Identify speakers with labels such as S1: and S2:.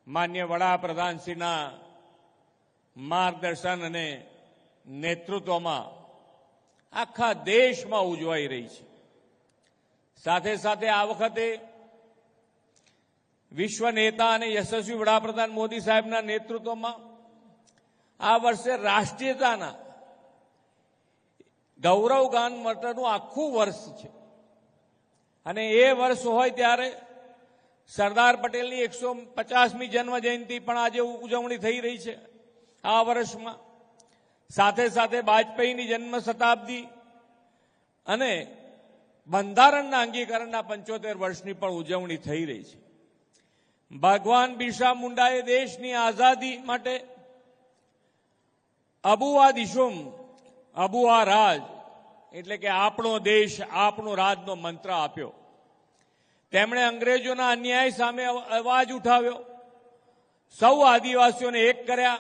S1: માન્ય વડાપ્રધાનશ્રીના માર્ગદર્શન અને નેતૃત્વમાં આખા દેશમાં ઉજવાઈ રહી છે। સાથે સાથે આ વખતે વિશ્વ નેતા અને યશસ્વી વડાપ્રધાન મોદી સાહેબના નેતૃત્વમાં આ વર્ષે રાષ્ટ્રીયતાના ગૌરવગાન માટેનું આખું વર્ષ છે અને એ વર્ષ હોય ત્યારે સરદાર પટેલની 150મી જન્મ જયંતિ પણ આજે ઉજવણી થઈ રહી છે આ વર્ષમાં। સાથે સાથે વાજપેયીની જન્મ શતાબ્દી અને બંધારણના અંગીકરણના 75 વર્ષની પણ ઉજવણી થઈ રહી છે। ભગવાન બિરસા મુંડાએ દેશની આઝાદી માટે અબુઆ દિશુમ અબુઆ રાજ એટલે કે આપણો દેશ આપણું રાજનો મંત્ર આપ્યો। તેમણે અંગ્રેજોના અન્યાય સામે અવાજ ઉઠાવ્યો, સૌ આદિવાસીઓને એક કર્યા।